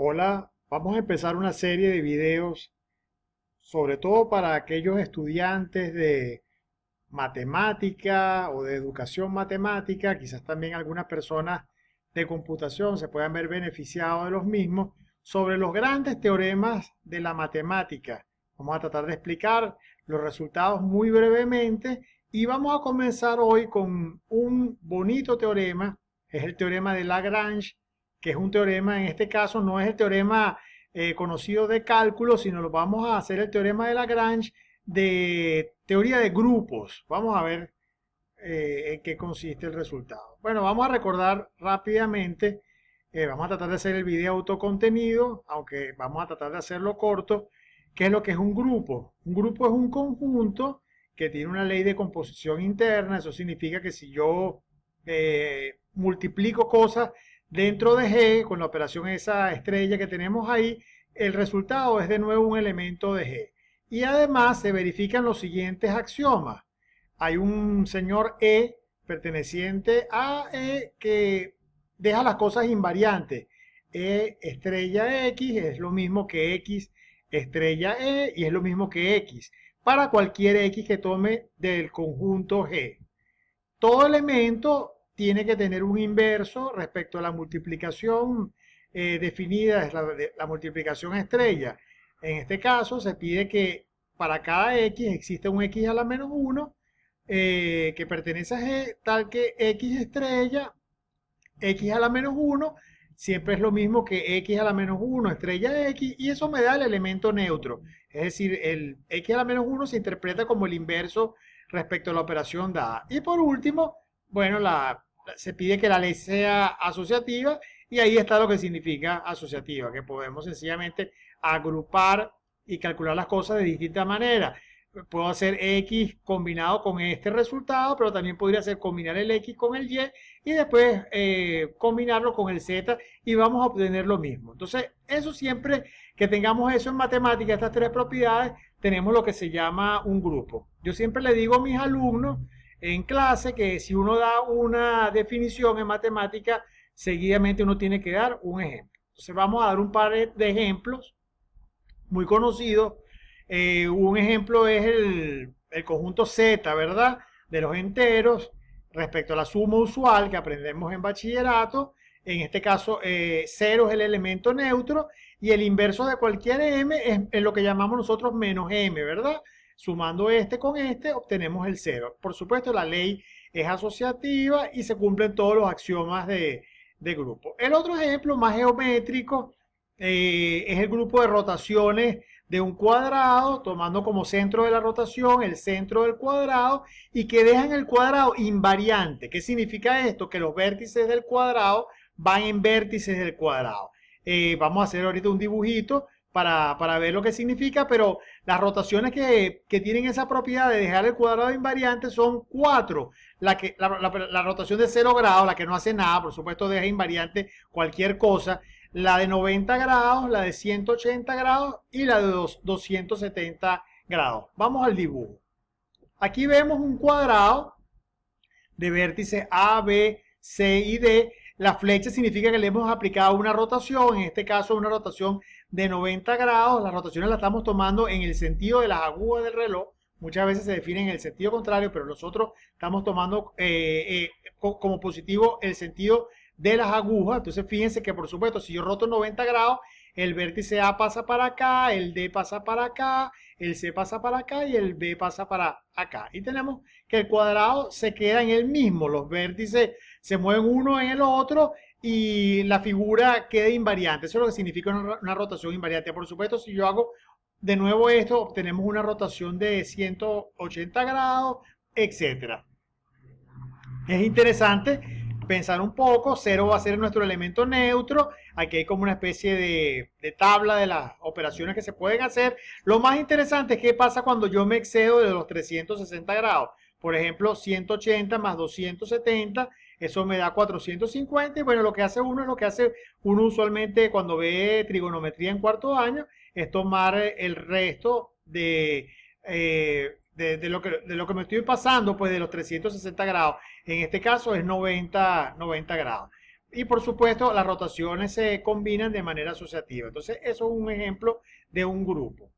Hola, vamos a empezar una serie de videos, sobre todo para aquellos estudiantes de matemática o de educación matemática, quizás también algunas personas de computación se puedan ver beneficiados de los mismos, sobre los grandes teoremas de la matemática. Vamos a tratar de explicar los resultados muy brevemente y vamos a comenzar hoy con un bonito teorema, es el teorema de Lagrange, que es un teorema, en este caso no es el teorema conocido de cálculo, sino lo vamos a hacer el teorema de Lagrange de teoría de grupos. Vamos a ver en qué consiste el resultado. Bueno, vamos a recordar rápidamente, vamos a tratar de hacer el video autocontenido, aunque vamos a tratar de hacerlo corto. ¿Qué es lo que es un grupo? Un grupo es un conjunto que tiene una ley de composición interna. Eso significa que si yo multiplico cosas dentro de G, con la operación esa estrella que tenemos ahí, el resultado es de nuevo un elemento de G. Y además se verifican los siguientes axiomas. Hay un señor E perteneciente a E que deja las cosas invariantes. E estrella X es lo mismo que X estrella E y es lo mismo que X para cualquier X que tome del conjunto G. Todo elemento tiene que tener un inverso respecto a la multiplicación definida, es la multiplicación estrella. En este caso se pide que para cada X exista un X a la menos 1 que pertenece a G, tal que X estrella, X a la menos 1, siempre es lo mismo que X a la menos 1 estrella X, y eso me da el elemento neutro. Es decir, el X a la menos 1 se interpreta como el inverso respecto a la operación dada. Y por último, bueno, se pide que la ley sea asociativa, y ahí está lo que significa asociativa, que podemos sencillamente agrupar y calcular las cosas de distinta manera. Puedo hacer X combinado con este resultado, pero también podría ser combinar el X con el Y y después combinarlo con el Z y vamos a obtener lo mismo. Entonces, eso siempre que tengamos eso en matemática, estas tres propiedades, tenemos lo que se llama un grupo. Yo siempre le digo a mis alumnos en clase que si uno da una definición en matemática, seguidamente uno tiene que dar un ejemplo. Entonces, vamos a dar un par de ejemplos muy conocidos. Un ejemplo es el conjunto Z, ¿verdad? De los enteros respecto a la suma usual que aprendemos en bachillerato. En este caso, 0 es el elemento neutro y el inverso de cualquier m es lo que llamamos nosotros menos m, ¿verdad? Sumando este con este, obtenemos el 0. Por supuesto, la ley es asociativa y se cumplen todos los axiomas de grupo. El otro ejemplo más geométrico es el grupo de rotaciones de un cuadrado, tomando como centro de la rotación el centro del cuadrado y que dejan el cuadrado invariante. ¿Qué significa esto? Que los vértices del cuadrado van en vértices del cuadrado. Vamos a hacer ahorita un dibujito para ver lo que significa, pero las rotaciones que tienen esa propiedad de dejar el cuadrado invariante son 4. La rotación de 0 grados, la que no hace nada, por supuesto deja invariante cualquier cosa, la de 90 grados, la de 180 grados y la de 270 grados. Vamos al dibujo. Aquí vemos un cuadrado de vértices A, B, C y D. La flecha significa que le hemos aplicado una rotación, en este caso una rotación de 90 grados. Las rotaciones las estamos tomando en el sentido de las agujas del reloj. Muchas veces se definen en el sentido contrario, pero nosotros estamos tomando como positivo el sentido de las agujas. Entonces fíjense que por supuesto si yo roto 90 grados, el vértice A pasa para acá, el D pasa para acá, el C pasa para acá y el B pasa para acá. Y tenemos que el cuadrado se queda en el mismo, los vértices se mueven uno en el otro y la figura queda invariante. Eso es lo que significa una rotación invariante. Por supuesto, si yo hago de nuevo esto, obtenemos una rotación de 180 grados, etcétera. Es interesante pensar un poco. 0 va a ser nuestro elemento neutro. Aquí hay como una especie de tabla de las operaciones que se pueden hacer. Lo más interesante es qué pasa cuando yo me excedo de los 360 grados. Por ejemplo, 180 más 270, eso me da 450. Y bueno, lo que hace uno es lo que hace uno usualmente cuando ve trigonometría en cuarto año, es tomar el resto de lo que me estoy pasando, pues de los 360 grados. En este caso es 90 grados. Y por supuesto, las rotaciones se combinan de manera asociativa. Entonces, eso es un ejemplo de un grupo.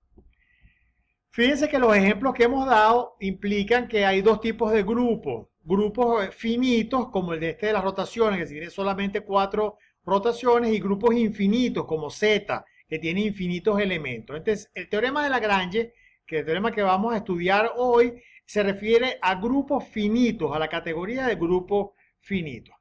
Fíjense que los ejemplos que hemos dado implican que hay dos tipos de grupos. Grupos finitos, como el de este de las rotaciones, que tiene solamente 4 rotaciones, y grupos infinitos, como Z, que tiene infinitos elementos. Entonces, el teorema de Lagrange, que es el teorema que vamos a estudiar hoy, se refiere a grupos finitos, a la categoría de grupos finitos.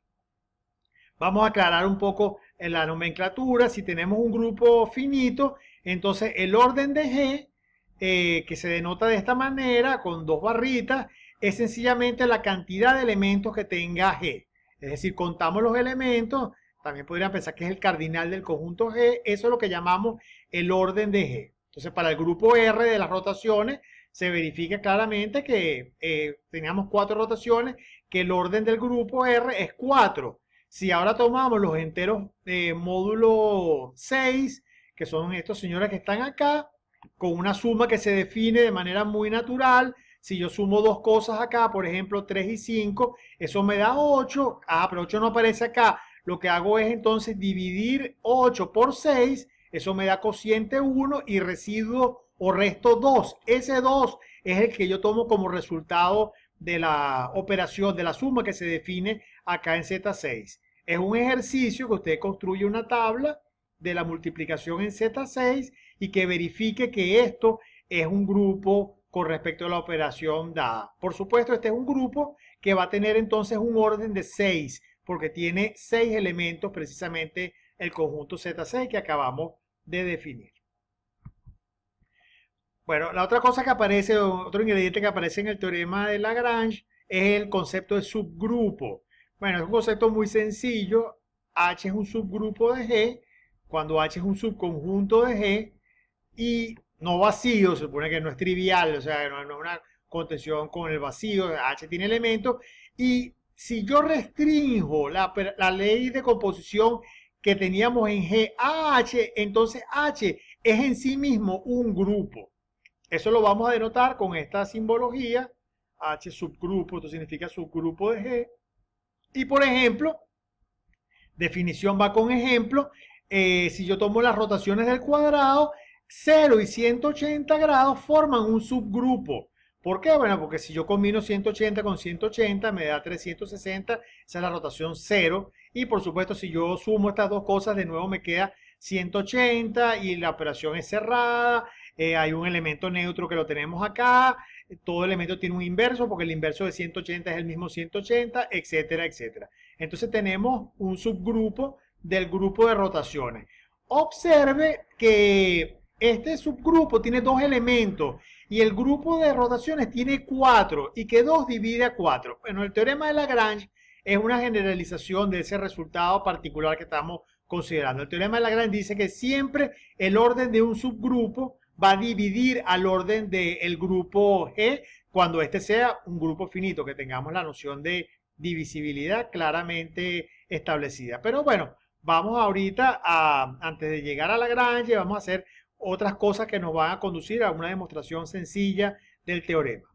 Vamos a aclarar un poco en la nomenclatura. Si tenemos un grupo finito, entonces el orden de G, que se denota de esta manera, con 2 barritas, es sencillamente la cantidad de elementos que tenga G. Es decir, contamos los elementos, también podrían pensar que es el cardinal del conjunto G, eso es lo que llamamos el orden de G. Entonces, para el grupo R de las rotaciones, se verifica claramente que teníamos 4 rotaciones, que el orden del grupo R es 4. Si ahora tomamos los enteros módulo 6, que son estos señores que están acá, con una suma que se define de manera muy natural, si yo sumo dos cosas acá, por ejemplo 3 y 5, eso me da 8. Pero 8 no aparece acá. Lo que hago es entonces dividir 8 por 6, eso me da cociente 1 y residuo o resto 2. Ese 2 es el que yo tomo como resultado de la operación, de la suma que se define acá en Z6. Es un ejercicio que usted construye una tabla de la multiplicación en Z6 y que verifique que esto es un grupo con respecto a la operación dada. Por supuesto, este es un grupo que va a tener entonces un orden de 6, porque tiene 6 elementos, precisamente el conjunto Z6 que acabamos de definir. Bueno, la otra cosa que aparece, otro ingrediente que aparece en el teorema de Lagrange es el concepto de subgrupo. Bueno, es un concepto muy sencillo. H es un subgrupo de G, cuando H es un subconjunto de G y no vacío, se supone que no es trivial, o sea, no es una contención con el vacío, H tiene elementos, y si yo restringo la ley de composición que teníamos en G a H, entonces H es en sí mismo un grupo. Eso lo vamos a denotar con esta simbología, H subgrupo, esto significa subgrupo de G. Y por ejemplo, definición va con ejemplo, si yo tomo las rotaciones del cuadrado, 0 y 180 grados forman un subgrupo. ¿Por qué? Bueno, porque si yo combino 180 con 180 me da 360, esa es la rotación 0. Y por supuesto, si yo sumo estas dos cosas, de nuevo me queda 180 y la operación es cerrada. Hay un elemento neutro que lo tenemos acá. Todo elemento tiene un inverso porque el inverso de 180 es el mismo 180, etcétera, etcétera. Entonces tenemos un subgrupo del grupo de rotaciones. Observe que este subgrupo tiene 2 elementos y el grupo de rotaciones tiene 4 y que 2 divide a 4. Bueno, el teorema de Lagrange es una generalización de ese resultado particular que estamos considerando. El teorema de Lagrange dice que siempre el orden de un subgrupo va a dividir al orden del grupo G cuando este sea un grupo finito, que tengamos la noción de divisibilidad claramente establecida. Pero bueno, vamos ahorita antes de llegar a Lagrange, vamos a hacer otras cosas que nos van a conducir a una demostración sencilla del teorema.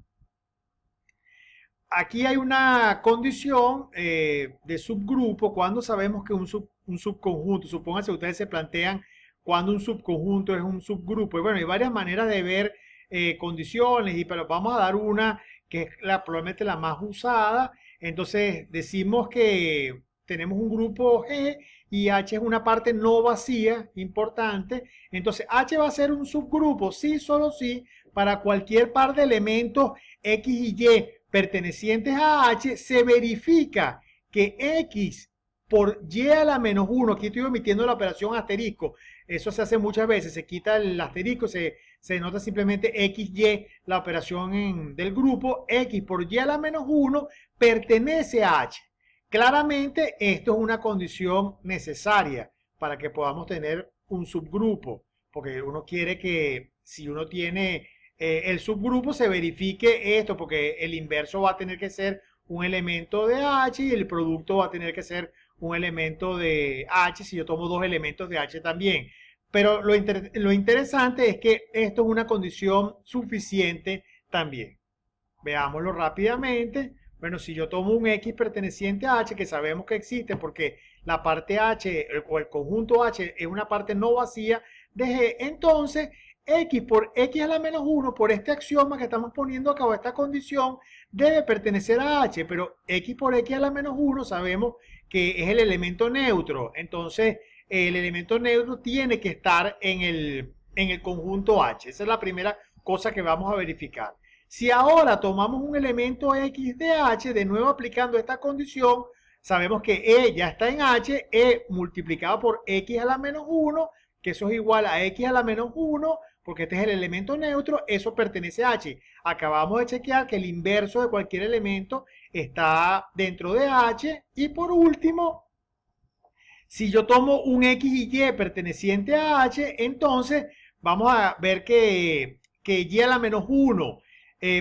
Aquí hay una condición de subgrupo cuando sabemos que un subconjunto, supónganse ustedes se plantean cuando un subconjunto es un subgrupo. Y bueno, hay varias maneras de ver condiciones, pero vamos a dar una que es probablemente la más usada. Entonces decimos que tenemos un grupo G y H es una parte no vacía, importante. Entonces H va a ser un subgrupo, sí, solo sí, para cualquier par de elementos X y Y pertenecientes a H, se verifica que X por Y a la menos 1, aquí estoy omitiendo la operación asterisco, eso se hace muchas veces, se quita el asterisco, se denota simplemente XY, la operación del grupo, X por Y a la menos 1 pertenece a H. Claramente esto es una condición necesaria para que podamos tener un subgrupo, porque uno quiere que si uno tiene el subgrupo se verifique esto, porque el inverso va a tener que ser un elemento de H y el producto va a tener que ser un elemento de H si yo tomo dos elementos de H también. Pero lo interesante es que esto es una condición suficiente también. Veámoslo rápidamente. Bueno, si yo tomo un X perteneciente a H, que sabemos que existe porque la parte H o el conjunto H es una parte no vacía de G, entonces X por X a la menos 1, por este axioma que estamos poniendo a cabo, esta condición, debe pertenecer a H, pero X por X a la menos 1 sabemos que es el elemento neutro, entonces el elemento neutro tiene que estar en el conjunto H. Esa es la primera cosa que vamos a verificar. Si ahora tomamos un elemento X de H, de nuevo aplicando esta condición, sabemos que E ya está en H, E multiplicado por X a la menos 1, que eso es igual a X a la menos 1, porque este es el elemento neutro, eso pertenece a H. Acabamos de chequear que el inverso de cualquier elemento está dentro de H. Y por último, si yo tomo un X y Y perteneciente a H, entonces vamos a ver que Y a la menos 1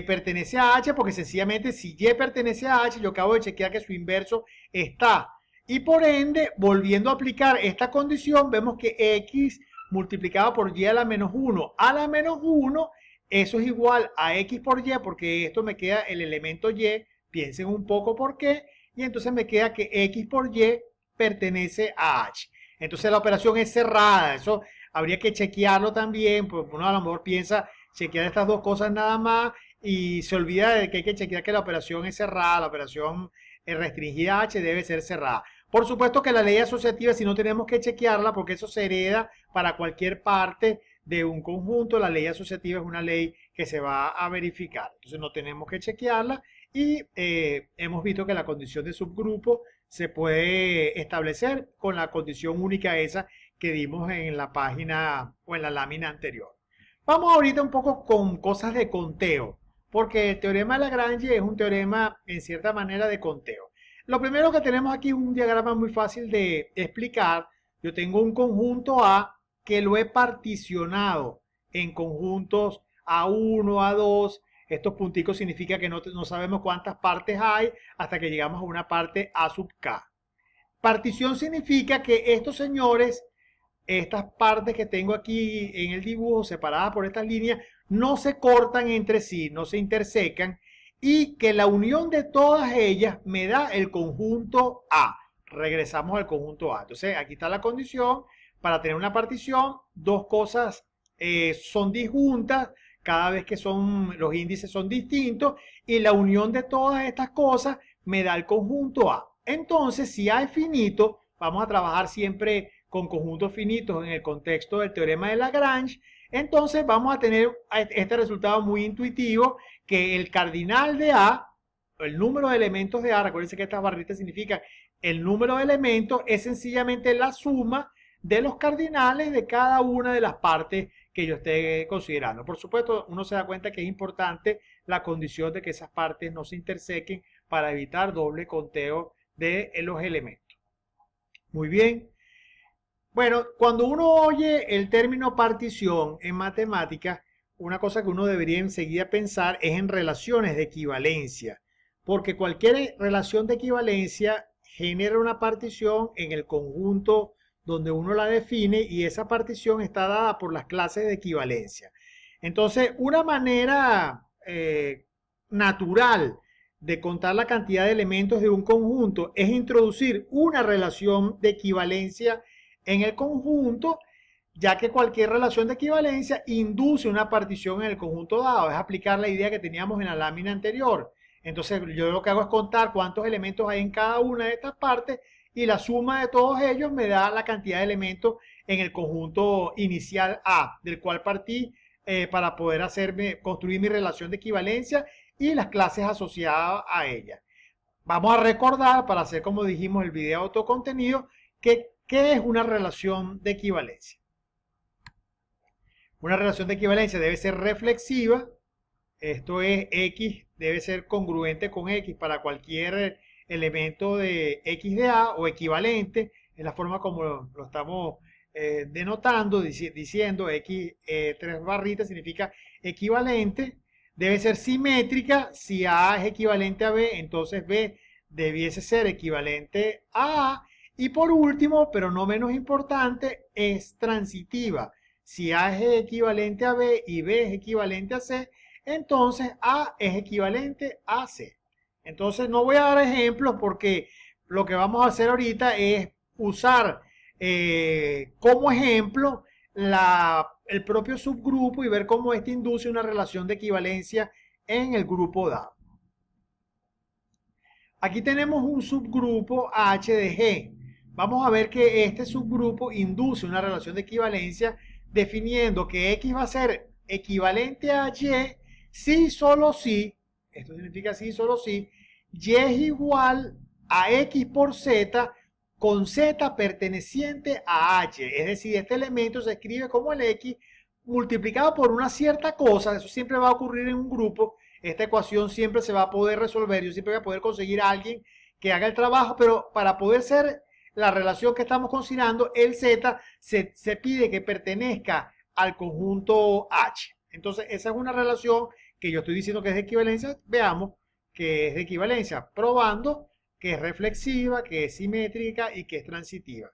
pertenece a H, porque sencillamente si Y pertenece a H, yo acabo de chequear que su inverso está. Y por ende, volviendo a aplicar esta condición, vemos que X multiplicado por Y a la menos 1 a la menos 1, eso es igual a X por Y, porque esto me queda el elemento Y, piensen un poco por qué, y entonces me queda que X por Y pertenece a H. Entonces la operación es cerrada, eso habría que chequearlo también, pues uno a lo mejor piensa chequear estas dos cosas nada más y se olvida de que hay que chequear que la operación es cerrada, la operación restringida H debe ser cerrada. Por supuesto que la ley asociativa, si no tenemos que chequearla, porque eso se hereda para cualquier parte de un conjunto, la ley asociativa es una ley que se va a verificar. Entonces no tenemos que chequearla y hemos visto que la condición de subgrupo se puede establecer con la condición única esa que dimos en la página o en la lámina anterior. Vamos ahorita un poco con cosas de conteo, porque el teorema de Lagrange es un teorema en cierta manera de conteo. Lo primero que tenemos aquí es un diagrama muy fácil de explicar. Yo tengo un conjunto A que lo he particionado en conjuntos A1, A2. Estos punticos significa que no sabemos cuántas partes hay hasta que llegamos a una parte A sub K. Partición significa que estos señores, estas partes que tengo aquí en el dibujo, separadas por estas líneas, no se cortan entre sí, no se intersecan, y que la unión de todas ellas me da el conjunto A. Regresamos al conjunto A. Entonces, aquí está la condición. Para tener una partición, dos cosas son disjuntas, cada vez que los índices son distintos, y la unión de todas estas cosas me da el conjunto A. Entonces, si A es finito, vamos a trabajar siempre con conjuntos finitos en el contexto del teorema de Lagrange. Entonces vamos a tener este resultado muy intuitivo, que el cardinal de A, el número de elementos de A, recuerden que estas barritas significan el número de elementos, es sencillamente la suma de los cardinales de cada una de las partes que yo esté considerando. Por supuesto, uno se da cuenta que es importante la condición de que esas partes no se intersequen para evitar doble conteo de los elementos. Muy bien. Bueno, cuando uno oye el término partición en matemáticas, una cosa que uno debería enseguida pensar es en relaciones de equivalencia, porque cualquier relación de equivalencia genera una partición en el conjunto donde uno la define y esa partición está dada por las clases de equivalencia. Entonces, una manera natural de contar la cantidad de elementos de un conjunto es introducir una relación de equivalencia en el conjunto, ya que cualquier relación de equivalencia induce una partición en el conjunto dado. Es aplicar la idea que teníamos en la lámina anterior. Entonces yo lo que hago es contar cuántos elementos hay en cada una de estas partes y la suma de todos ellos me da la cantidad de elementos en el conjunto inicial A, del cual partí para poder construir mi relación de equivalencia y las clases asociadas a ella. Vamos a recordar, para hacer como dijimos el video autocontenido, que ¿qué es una relación de equivalencia? Una relación de equivalencia debe ser reflexiva, esto es X debe ser congruente con X para cualquier elemento de X de A o equivalente, es la forma como lo estamos denotando, diciendo X, tres barritas significa equivalente, debe ser simétrica, si A es equivalente a B, entonces B debiese ser equivalente a A. Y por último, pero no menos importante, es transitiva. Si A es equivalente a B y B es equivalente a C, entonces A es equivalente a C. Entonces no voy a dar ejemplos porque lo que vamos a hacer ahorita es usar como ejemplo el propio subgrupo y ver cómo este induce una relación de equivalencia en el grupo dado. Aquí tenemos un subgrupo H de G. Vamos a ver que este subgrupo induce una relación de equivalencia definiendo que X va a ser equivalente a Y si solo si, esto significa si solo si, Y es igual a X por Z con Z perteneciente a H. Es decir, este elemento se escribe como el X multiplicado por una cierta cosa. Eso siempre va a ocurrir en un grupo. Esta ecuación siempre se va a poder resolver. Yo siempre voy a poder conseguir a alguien que haga el trabajo, pero para poder ser la relación que estamos considerando, el Z se pide que pertenezca al conjunto H. Entonces, esa es una relación que yo estoy diciendo que es de equivalencia. Veamos que es de equivalencia, probando que es reflexiva, que es simétrica y que es transitiva.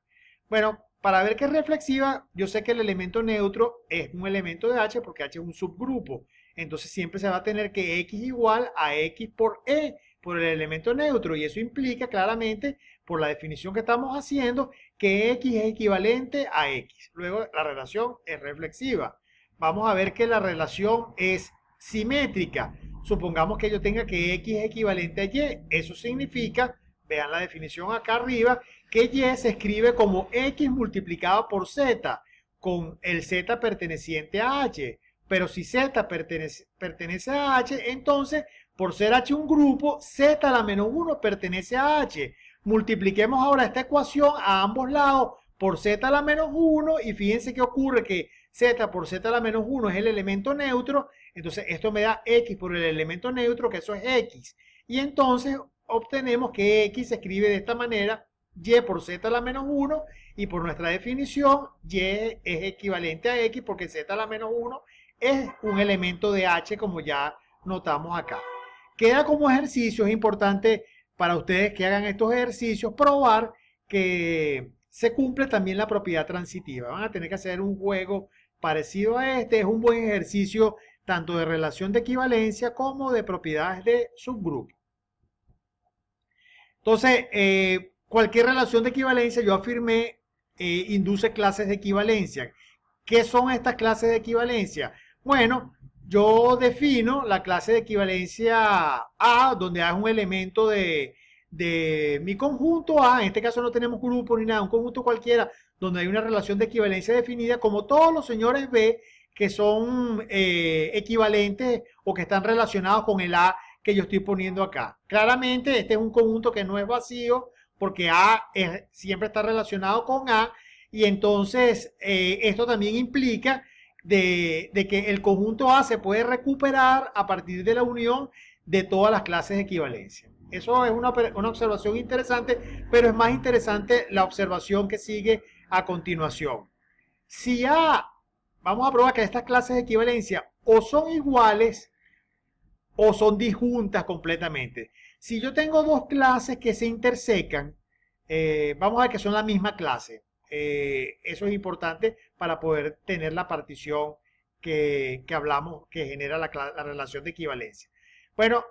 Bueno, para ver que es reflexiva, yo sé que el elemento neutro es un elemento de H porque H es un subgrupo. Entonces siempre se va a tener que X igual a X por E, por el elemento neutro. Y eso implica claramente, por la definición que estamos haciendo, que X es equivalente a X. Luego la relación es reflexiva. Vamos a ver que la relación es simétrica. Supongamos que yo tenga que X es equivalente a Y. Eso significa, vean la definición acá arriba, que Y se escribe como X multiplicado por Z, con el Z perteneciente a H. Pero si Z pertenece a H, entonces, por ser H un grupo, Z a la menos 1 pertenece a H. Multipliquemos ahora esta ecuación a ambos lados por Z a la menos 1 y fíjense que ocurre que Z por Z a la menos 1 es el elemento neutro. Entonces esto me da X por el elemento neutro, que eso es X. Y entonces obtenemos que X se escribe de esta manera, Y por Z a la menos 1, y por nuestra definición, Y es equivalente a X porque Z a la menos 1 es un elemento de H, como ya notamos acá. Queda como ejercicio, es importante para ustedes que hagan estos ejercicios, probar que se cumple también la propiedad transitiva. Van a tener que hacer un juego parecido a este. Es un buen ejercicio tanto de relación de equivalencia como de propiedades de subgrupo. Entonces, cualquier relación de equivalencia, yo afirmé, induce clases de equivalencia. ¿Qué son estas clases de equivalencia? Bueno, yo defino la clase de equivalencia A, donde A es un elemento de mi conjunto A. En este caso no tenemos grupo ni nada, un conjunto cualquiera, donde hay una relación de equivalencia definida, como todos los señores B, que son equivalentes o que están relacionados con el A que yo estoy poniendo acá. Claramente este es un conjunto que no es vacío porque siempre está relacionado con A, y entonces esto también implica de que el conjunto A se puede recuperar a partir de la unión de todas las clases de equivalencia. Eso es una observación interesante, pero es más interesante la observación que sigue a continuación. Si A, vamos a probar que estas clases de equivalencia o son iguales o son disjuntas completamente. Si yo tengo dos clases que se intersecan, vamos a ver que son la misma clase. Eso es importante para poder tener la partición que hablamos, que genera la relación de equivalencia. Bueno,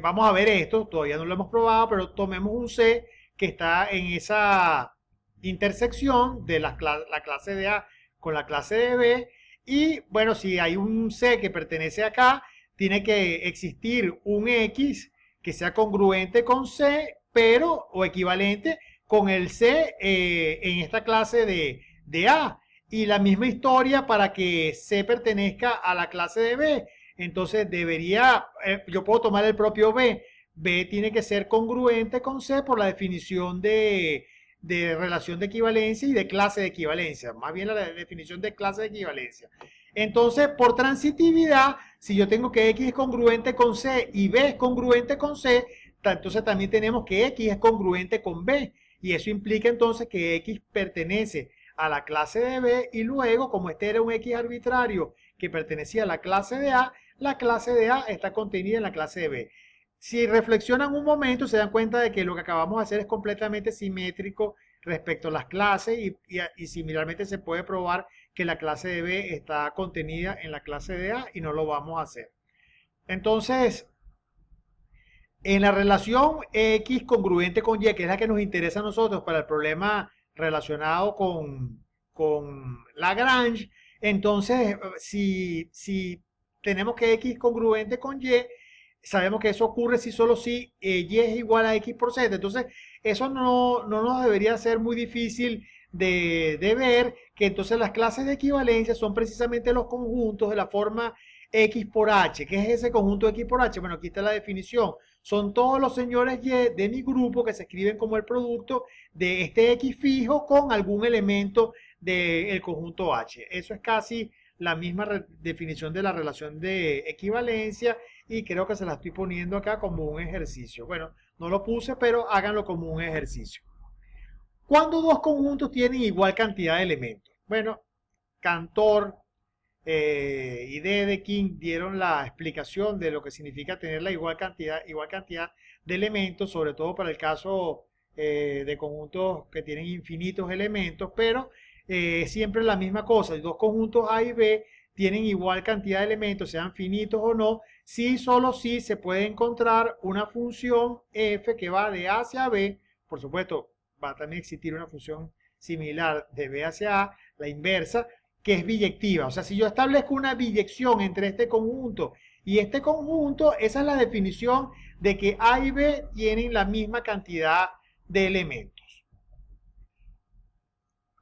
vamos a ver esto, todavía no lo hemos probado, pero tomemos un C que está en esa intersección de la clase de A con la clase de B. Y bueno, si hay un C que pertenece acá, tiene que existir un X que sea congruente con C, pero o equivalente con el C en esta clase de A. Y la misma historia para que C pertenezca a la clase de B. Entonces debería, yo puedo tomar el propio B. B tiene que ser congruente con C por la definición de relación de equivalencia y de clase de equivalencia. Más bien la definición de clase de equivalencia. Entonces, por transitividad, si yo tengo que X es congruente con C y B es congruente con C, entonces también tenemos que X es congruente con B. Y eso implica entonces que X pertenece a la clase de B, y luego, como este era un X arbitrario que pertenecía a la clase de A, la clase de A está contenida en la clase de B. Si reflexionan un momento, se dan cuenta de que lo que acabamos de hacer es completamente simétrico respecto a las clases, y similarmente se puede probar que la clase de B está contenida en la clase de A, y no lo vamos a hacer. Entonces, En la relación X congruente con Y, que es la que nos interesa a nosotros para el problema relacionado con Lagrange, entonces si tenemos que X congruente con Y, sabemos que eso ocurre si solo si Y es igual a X por Z. Entonces, eso no nos debería ser muy difícil de ver que entonces las clases de equivalencia son precisamente los conjuntos de la forma X por H. ¿Qué es ese conjunto X por H? Bueno, aquí está la definición. Son todos los señores Y de mi grupo que se escriben como el producto de este X fijo con algún elemento del conjunto H. Eso es casi la misma definición de la relación de equivalencia y creo que se la estoy poniendo acá como un ejercicio. Bueno, no lo puse, pero háganlo como un ejercicio. ¿Cuándo dos conjuntos tienen igual cantidad de elementos? Bueno, Cantor y Dedekind dieron la explicación de lo que significa tener la igual cantidad de elementos, sobre todo para el caso de conjuntos que tienen infinitos elementos, pero siempre la misma cosa. Dos conjuntos A y B tienen igual cantidad de elementos, sean finitos o no, si solo si se puede encontrar una función f que va de A hacia B. Por supuesto, va a también existir una función similar de B hacia A, la inversa, que es biyectiva. O sea, si yo establezco una biyección entre este conjunto y este conjunto, esa es la definición de que A y B tienen la misma cantidad de elementos.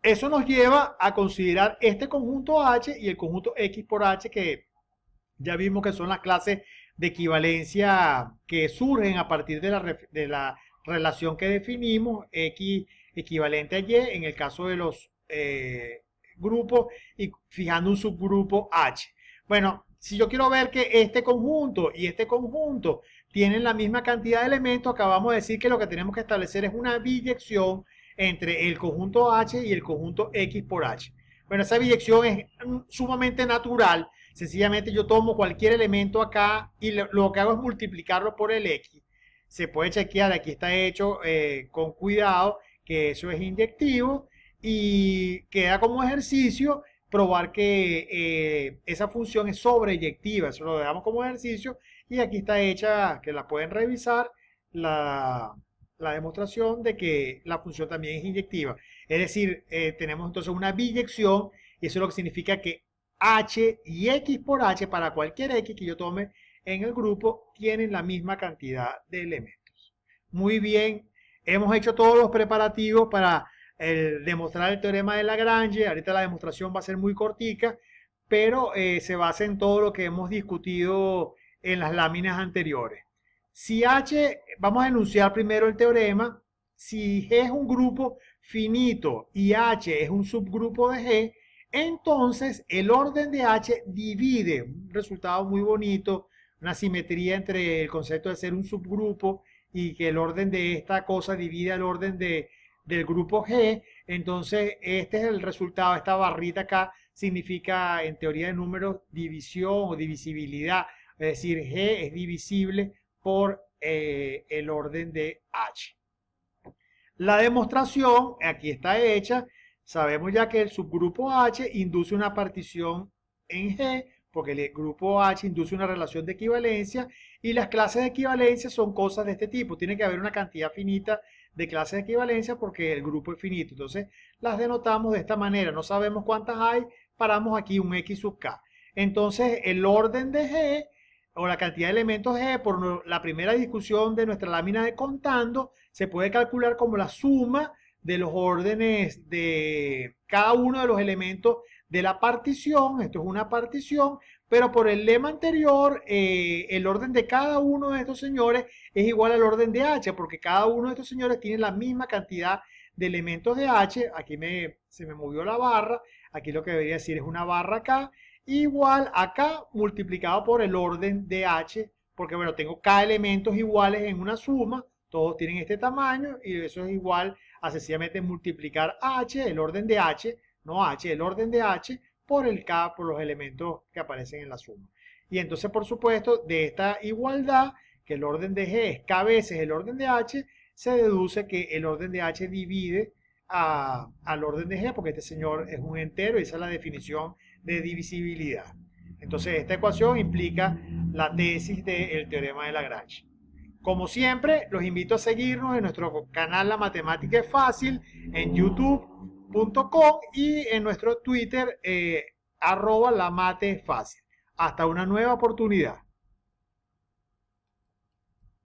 Eso nos lleva a considerar este conjunto H y el conjunto X por H, que ya vimos que son las clases de equivalencia que surgen a partir de la relación que definimos, X equivalente a Y, en el caso de los grupos, y fijando un subgrupo H. Bueno, si yo quiero ver que este conjunto y este conjunto tienen la misma cantidad de elementos, acabamos de decir que lo que tenemos que establecer es una biyección entre el conjunto H y el conjunto X por H. Bueno, esa biyección es sumamente natural. Sencillamente yo tomo cualquier elemento acá y lo que hago es multiplicarlo por el X. Se puede chequear, aquí está hecho con cuidado, que eso es inyectivo y queda como ejercicio probar que esa función es sobreyectiva. Eso lo dejamos como ejercicio y aquí está hecha, que la pueden revisar, la demostración de que la función también es inyectiva. Es decir, tenemos entonces una biyección y eso es lo que significa que H y X por H, para cualquier X que yo tome en el grupo, tienen la misma cantidad de elementos. Muy bien, hemos hecho todos los preparativos para demostrar el teorema de Lagrange. Ahorita la demostración va a ser muy cortica, pero se basa en todo lo que hemos discutido en las láminas anteriores. Si H, vamos a enunciar primero el teorema, si G es un grupo finito y H es un subgrupo de G, entonces el orden de H divide, un resultado muy bonito, una simetría entre el concepto de ser un subgrupo y que el orden de esta cosa divide el orden del grupo G. Entonces este es el resultado, esta barrita acá significa en teoría de números división o divisibilidad, es decir, G es divisible por el orden de H. La demostración aquí está hecha. Sabemos ya que el subgrupo H induce una partición en G, porque el grupo H induce una relación de equivalencia y las clases de equivalencia son cosas de este tipo. Tiene que haber una cantidad finita de clases de equivalencia porque el grupo es finito. Entonces las denotamos de esta manera. No sabemos cuántas hay, paramos aquí un X sub K. Entonces el orden de G o la cantidad de elementos G, por la primera discusión de nuestra lámina de contando, se puede calcular como la suma de los órdenes de cada uno de los elementos de la partición. Esto es una partición, pero por el lema anterior, el orden de cada uno de estos señores es igual al orden de H, porque cada uno de estos señores tiene la misma cantidad de elementos de H. Aquí se me movió la barra, aquí lo que debería decir es una barra acá, igual acá multiplicado por el orden de H, porque bueno, tengo K elementos iguales en una suma, todos tienen este tamaño y eso es igual a sencillamente multiplicar H, el orden de H, no H, el orden de H, por el K, por los elementos que aparecen en la suma. Y entonces, por supuesto, de esta igualdad, que el orden de G es K veces el orden de H, se deduce que el orden de H divide al orden de G, porque este señor es un entero y esa es la definición de divisibilidad. Entonces, esta ecuación implica la tesis del teorema de Lagrange. Como siempre, los invito a seguirnos en nuestro canal La Matemática es Fácil, en youtube.com y en nuestro Twitter, @lamatefácil. Hasta una nueva oportunidad.